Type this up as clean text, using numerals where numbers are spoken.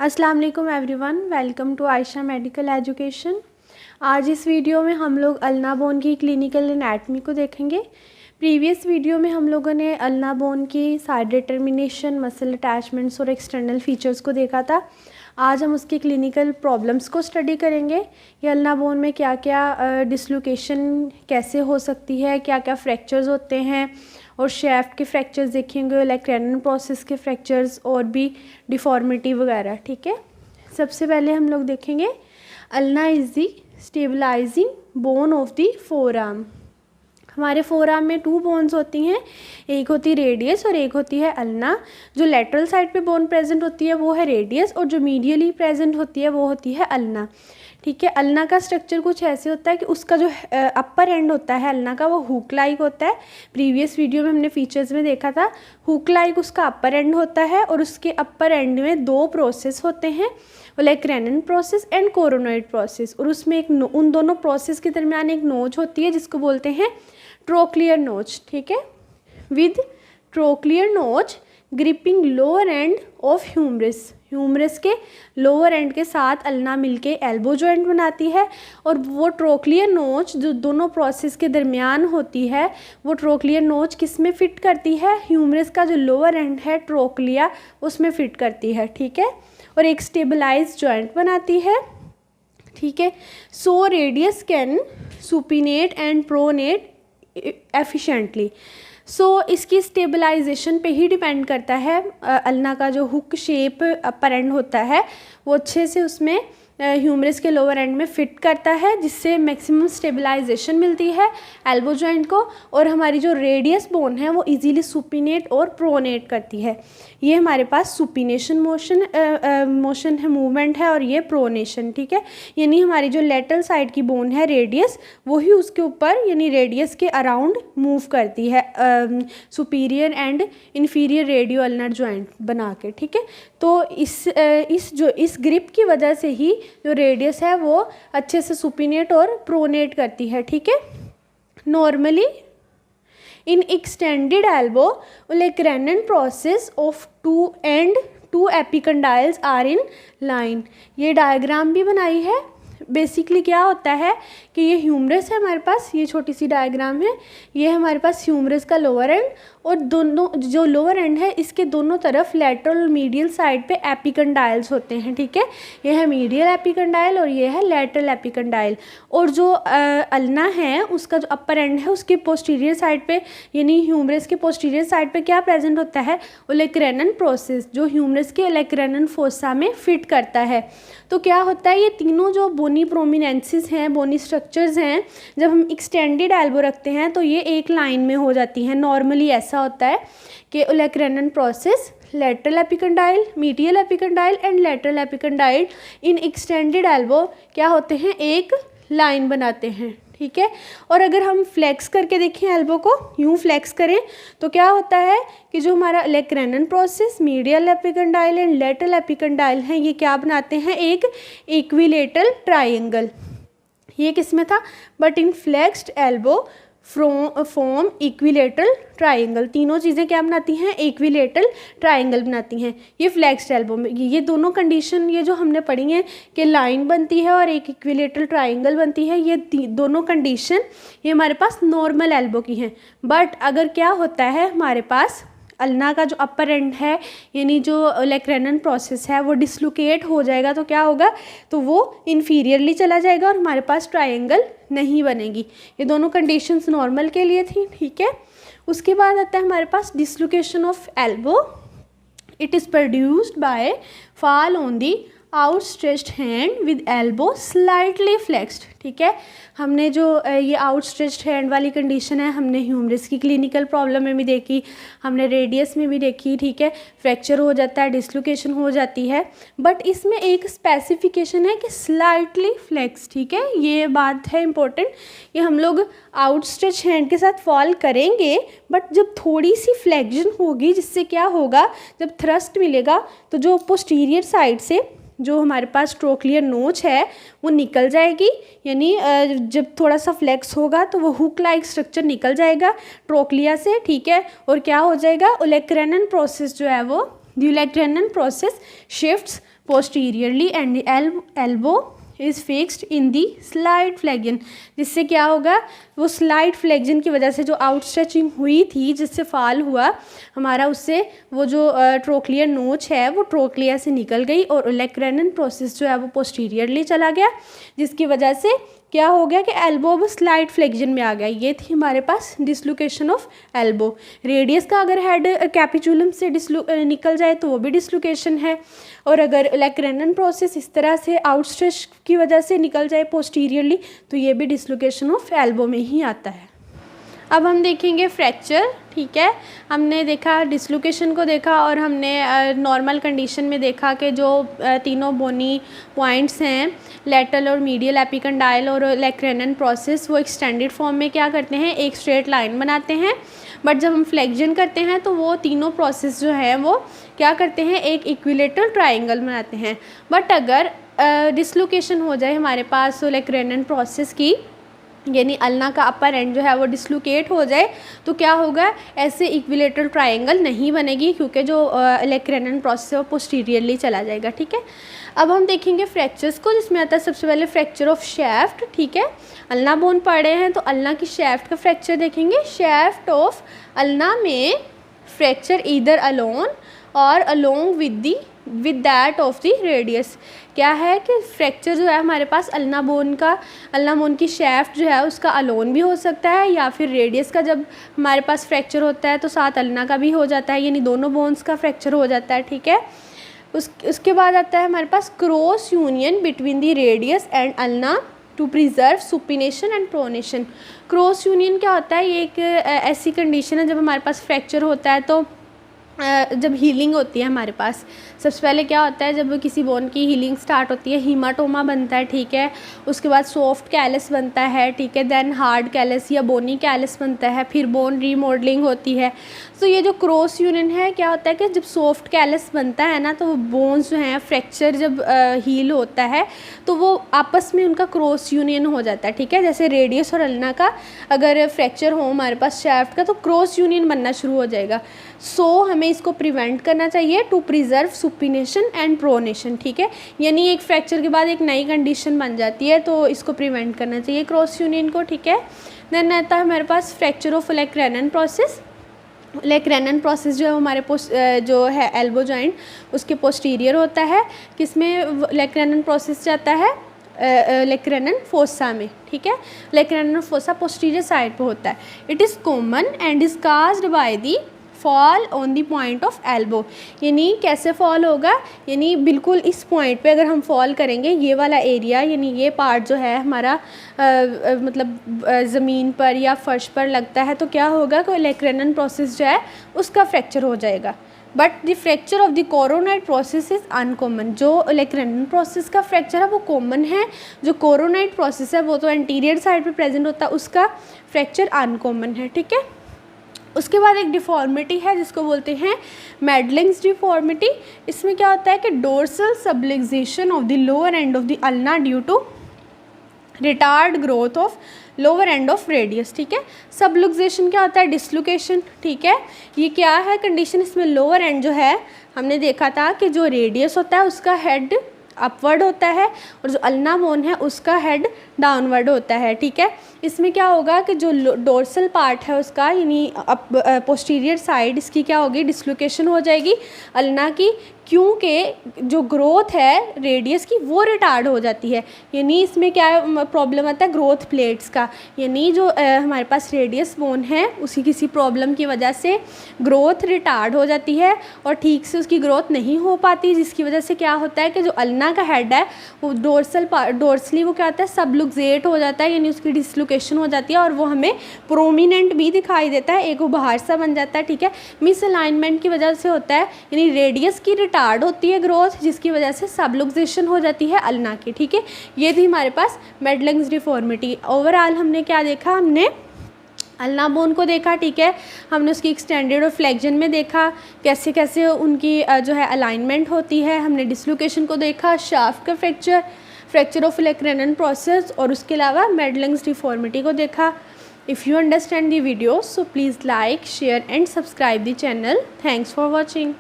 अस्सलाम वालेकुम everyone, welcome to Ayesha medical education. आज इस वीडियो में हम लोग अल्ना बोन की क्लिनिकल एनाटमी को देखेंगे। प्रीवियस वीडियो में हम लोगों ने अल्ना बोन की साइड डिटर्मिनेशन, मसल अटैचमेंट्स और एक्सटर्नल फीचर्स को देखा था। आज हम उसकी क्लिनिकल प्रॉब्लम्स को स्टडी करेंगे। ये अल्ना बोन में क्या क्या डिसलोकेशन कैसे हो सकती है, क्या क्या फ्रैक्चर्स होते हैं, और शेफ्ट के फ्रैक्चर्स देखेंगे, लैक्रेनन प्रोसेस के फ्रैक्चर्स और भी डिफॉर्मिटी वगैरह। ठीक है, सबसे पहले हम लोग देखेंगे ulna is the stabilizing bone of the forearm. हमारे फोर आर्म में 2 बोन्स होती हैं, एक होती रेडियस और एक होती है अल्ना। जो लेटरल साइड पे बोन प्रेजेंट होती है वो है रेडियस, और जो मीडियली प्रेजेंट होती है वो होती है अल्ना। ठीक है, अल्ना का स्ट्रक्चर कुछ ऐसे होता है कि उसका जो अपर एंड होता है अल्ना का वो हुक लाइक होता है। प्रीवियस वीडियो में हमने फीचर्स में देखा था, हुक लाइक उसका अपर एंड होता है, और उसके अपर एंड में 2 प्रोसेस होते हैं, लैक्रेनन प्रोसेस एंड कोरोनॉइड प्रोसेस। और उसमें उन दोनों प्रोसेस के दरमियान एक नोच होती है जिसको बोलते हैं ट्रोक्लियर नोच। ठीक है, with trochlear notch gripping lower end of humerus. Humerus के लोअर एंड के साथ अल्ना मिलके एल्बो जॉइंट बनाती है, और वो ट्रोक्लियर नोच जो दोनों प्रोसेस के दरमियान होती है वो ट्रोक्लियर नोच किस में फिट करती है, ह्यूमरस का जो लोअर एंड है ट्रोक्लिया उसमें फिट करती है। ठीक है, और एक स्टेबलाइज जॉइंट बनाती है। ठीक है, so radius can supinate and pronate efficiently. So इसकी स्टेबलाइजेशन पे ही डिपेंड करता है। अल्ना का जो हुक शेप अपर एंड होता है वो अच्छे से उसमें ह्यूमरस के लोअर एंड में फिट करता है, जिससे मैक्सिमम स्टेबलाइजेशन मिलती है एल्बो जॉइंट को, और हमारी जो रेडियस बोन है वो इजीली सुपिनेट और प्रोनेट करती है। ये हमारे पास सुपिनेशन मोशन है, मूवमेंट है, और ये प्रोनेशन। ठीक है, यानी हमारी जो लेटरल साइड की बोन है रेडियस वही उसके ऊपर यानी रेडियस के अराउंड मूव करती है superior and inferior radio ulnar joint बना के। ठीक है, तो इस ग्रिप की वजह से ही जो रेडियस है वो अच्छे से सुपिनेट और प्रोनेट करती है। ठीक है, normally in extended elbow olecranon process of 2 epicondyles are in line. ये डायग्राम भी बनाई है। बेसिकली क्या होता है कि ये ह्यूमरस है हमारे पास, ये छोटी सी डायग्राम है, ये हमारे पास ह्यूमरस का लोअर एंड, और दोनों जो लोअर एंड है इसके दोनों तरफ लेटरल और मीडियल साइड पे एपिकंडाइल्स होते हैं। ठीक है, ये है मीडियल एपिकंडाइल और ये है लेटरल एपिकंडाइल। और जो अल्ना है उसका जो अपर एंड है उसके पोस्टीरियर साइड पे यानी ह्यूमरस के पोस्टीरियर साइड पे क्या प्रेजेंट होता है, लैक्रेनन प्रोसेस जो ह्यूमरस के लैक्रेनन फोसा में फिट करता है। तो क्या होता है, ये तीनों जो बोनी प्रोमिनेंसेस हैं, बोनी स्ट्रक्चर्स हैं, जब हम एक्सटेंडेड एल्बो रखते हैं तो ये एक लाइन में हो जाती हैं। नॉर्मली ऐसा होता है कि olecranon process, lateral epicondyle, medial epicondyle and lateral epicondyle in extended elbow क्या होते हैं, एक लाइन बनाते हैं। ठीक है, और अगर हम फ्लेक्स करके देखें एल्बो को, यूं फ्लेक्स करें तो क्या होता है कि जो हमारा लैक्रेनन process, medial epicondyle and lateral epicondyle हैं, ये क्या बनाते हैं, एक इक्विलेटरल ट्रायंगल। ये किस में था, but in flexed elbow form equilateral triangle. तीनों चीज़ें क्या बनाती हैं, इक्विलेटरल ट्रायंगल बनाती हैं। ये फ्लेक्स्ड एल्बो में ये दोनों कंडीशन, ये जो हमने पढ़ी हैं कि लाइन बनती है और एक इक्विलेटरल ट्रायंगल बनती है, ये दोनों कंडीशन ये हमारे पास नॉर्मल एल्बो की हैं। बट अगर क्या होता है, हमारे पास अल्ना का जो अपर एंड है यानी जो लैक्रेनन प्रोसेस है वो डिसलोकेट हो जाएगा, तो क्या होगा, तो वो इन्फीरियरली चला जाएगा और हमारे पास ट्रायंगल नहीं बनेगी। ये दोनों कंडीशंस नॉर्मल के लिए थी। ठीक है, उसके बाद आता है हमारे पास dislocation of elbow. It is produced by fall on the outstretched hand with elbow slightly flexed. ठीक है, हमने जो ये आउटस्ट्रेच्ड हैंड वाली कंडीशन है हमने ह्यूमरस की क्लिनिकल प्रॉब्लम में भी देखी, हमने रेडियस में भी देखी। ठीक है, फ्रैक्चर हो जाता है, डिसलोकेशन हो जाती है, बट इसमें एक स्पेसिफिकेशन है कि स्लाइटली फ्लेक्स। ठीक है, ये बात है इम्पोर्टेंट कि हम लोग आउटस्ट्रेच हैंड के साथ फॉल करेंगे, बट जब थोड़ी सी फ्लेक्शन होगी जिससे क्या होगा, जब थ्रस्ट मिलेगा तो जो पोस्टीरियर साइड से जो हमारे पास ट्रोक्लियर नोच है वो निकल जाएगी, यानी जब थोड़ा सा फ्लेक्स होगा तो वो हुक लाइक स्ट्रक्चर निकल जाएगा ट्रोक्लिया से। ठीक है, और क्या हो जाएगा, लैक्रेनन प्रोसेस जो है वो the olecranon process shifts posteriorly and the elbow is fixed in the slide flexion। जिससे क्या होगा, वो स्लाइड फ्लेक्जन की वजह से जो आउट स्ट्रेचिंग हुई थी, जिससे फॉल हुआ हमारा, उससे वो जो ट्रोक्लियर नोच है वो ट्रोक्लिया से निकल गई और ओलेक्रेनन प्रोसेस जो है वो पोस्टीरियरली चला गया, जिसकी वजह से क्या हो गया कि एल्बो अब स्लाइड फ्लेक्जन में आ गया। ये थी हमारे पास डिसलोकेशन ऑफ एल्बो। रेडियस का अगर हेड कैपिचुलम से निकल जाए तो वो भी डिसलोकेशन है, और अगर ओलेक्रेनन प्रोसेस इस तरह से आउटस्ट्रेच की वजह से निकल जाए पोस्टीरियरली तो ये भी डिसलोकेशन ऑफ एल्बो में ही आता है। अब हम देखेंगे फ्रैक्चर। ठीक है, हमने देखा डिसलोकेशन को देखा, और हमने नॉर्मल कंडीशन में देखा कि जो तीनों बोनी पॉइंट्स हैं, लेटरल और मीडियल एपिकंडाइल और ओलेक्रेनन प्रोसेस, वो एक्सटेंडेड फॉर्म में क्या करते हैं, एक स्ट्रेट लाइन बनाते हैं। बट जब हम फ्लेक्जन करते हैं तो वो तीनों प्रोसेस जो हैं वो क्या करते हैं, एक इक्विलेटरल ट्रायंगल बनाते हैं। बट अगर डिसलोकेशन हो जाए हमारे पास ओलेक्रेनन प्रोसेस की, यानी अल्ना का अपर एंड जो है वो डिसलोकेट हो जाए, तो क्या होगा, ऐसे इक्विलेटरल ट्रायंगल नहीं बनेगी, क्योंकि जो ओलेक्रेनन प्रोसेस है वो पोस्टीरियरली चला जाएगा। ठीक है, अब हम देखेंगे फ्रैक्चर्स को, जिसमें आता है सबसे पहले फ्रैक्चर ऑफ शैफ्ट। ठीक है, अल्ना बोन पढ़े हैं तो अल्ना की शैफ्ट का फ्रैक्चर देखेंगे। शैफ्ट ऑफ अल्ना में फ्रैक्चर ईदर अलोन और along with that of the radius. क्या है कि फ्रैक्चर जो है हमारे पास अल्ना बोन की शैफ्ट जो है उसका अलोन भी हो सकता है, या फिर रेडियस का जब हमारे पास फ्रैक्चर होता है तो साथ अल्ना का भी हो जाता है, यानी दोनों बोन्स का फ्रैक्चर हो जाता है। ठीक है, उसके बाद आता है हमारे पास cross union between the radius and ulna to preserve supination and pronation. Cross union क्या होता है, ये एक ऐसी कंडीशन है जब हमारे पास फ्रैक्चर होता है तो जब हीलिंग होती है हमारे पास, सबसे पहले क्या होता है, जब किसी बोन की हीलिंग स्टार्ट होती है, हीमाटोमा बनता है। ठीक है, उसके बाद सॉफ्ट कैलस बनता है। ठीक है, देन हार्ड कैलस या बोनी कैलस बनता है, फिर बोन रीमॉडलिंग होती है। तो ये जो क्रॉस यूनियन है, क्या होता है कि जब सॉफ्ट कैलस बनता है ना, तो वो बोन्स जो हैं, फ्रैक्चर जब हील होता है तो वो आपस में उनका क्रॉस यूनियन हो जाता है। ठीक है, जैसे रेडियस और अल्ना का अगर फ्रैक्चर हो हमारे पास शैफ्ट का, तो क्रॉस यूनियन बनना शुरू हो जाएगा। सो हमें इसको प्रिवेंट करना चाहिए to preserve supination and pronation. ठीक है, यानी एक फ्रैक्चर के बाद एक नई कंडीशन बन जाती है, तो इसको प्रिवेंट करना चाहिए क्रॉस यूनियन को। ठीक है, देन आता है हमारे पास फ्रैक्चर ऑफ ओलेक्रेनन प्रोसेस। ओलेक्रेनन प्रोसेस जो है हमारे जो है एल्बो जॉइंट उसके पोस्टीरियर होता है, किसमें ओलेक्रेनन प्रोसेस जाता है, ओलेक्रेनन फोसा में। ठीक है, ओलेक्रेनन फोसा पोस्टीरियर साइड पे होता है। It is common and is caused by the fall on the point of elbow. यानी कैसे फॉल होगा, यानी बिल्कुल इस पॉइंट पे अगर हम फॉल करेंगे, ये वाला एरिया, यानी ये पार्ट जो है हमारा मतलब ज़मीन पर या फर्श पर लगता है, तो क्या होगा कि ओलेक्रेनन प्रोसेस जो है उसका फ्रैक्चर हो जाएगा। But the fracture of the coronoid process is uncommon. जो ओलेक्रेनन प्रोसेस का फ्रैक्चर है वो कॉमन है, जो कोरोनाइड प्रोसेस है वो तो एंटीरियर साइड पे प्रेजेंट होता है, उसका फ्रैक्चर अनकॉमन है। ठीक है, उसके बाद एक डिफॉर्मिटी है जिसको बोलते हैं मेडलिंग्स डिफॉर्मिटी। इसमें क्या होता है कि dorsal subluxation of the lower end of the ulna due to retard growth of lower end of radius. ठीक है, सबलक्सेशन क्या होता है, डिसलोकेशन। ठीक है, ये क्या है कंडीशन, इसमें लोअर एंड जो है हमने देखा था कि जो रेडियस होता है उसका हेड अपवर्ड होता है और जो अल्ना बोन है उसका हेड डाउनवर्ड होता है। ठीक है, इसमें क्या होगा कि जो डोर्सल पार्ट है उसका, यानी पोस्टीरियर साइड, इसकी क्या होगी, डिसलोकेशन हो जाएगी अल्ना की, क्योंकि जो ग्रोथ है रेडियस की वो रिटार्ड हो जाती है। यानी इसमें क्या प्रॉब्लम आता है, ग्रोथ प्लेट्स का, यानी जो हमारे पास रेडियस बोन है उसकी किसी प्रॉब्लम की वजह से ग्रोथ रिटार्ड हो जाती है और ठीक से उसकी ग्रोथ नहीं हो पाती, जिसकी वजह से क्या होता है कि जो अल्ना का हेड है वो डोर्सली वो क्या होता है, सबलुक्सेट हो जाता है, यानी उसकी डिसलोकेशन हो जाती है और वो हमें प्रोमिनेंट भी दिखाई देता है, एक उभार सा बन जाता है। ठीक है, मिस अलाइनमेंट की वजह से होता है, यानी रेडियस की रिटार्ड होती है ग्रोथ, जिसकी वजह से सबलुक्सेशन हो जाती है अल्ना की। ठीक है, ये थी हमारे पास मेडलिंग्स डिफॉर्मिटी। ओवरऑल हमने क्या देखा, हमने अल्ना बोन को देखा। ठीक है, हमने उसकी एक्सटेंडेड और फ्लेक्जन में देखा कैसे कैसे उनकी जो है अलाइनमेंट होती है, हमने डिसलोकेशन को देखा, शाफ्ट का फ्रैक्चर ऑफ ओलेक्रेनन प्रोसेस और उसके अलावा मेडलिंग्स डिफॉर्मिटी को देखा। If you understand the video so please like, share and subscribe the channel. Thanks for watching.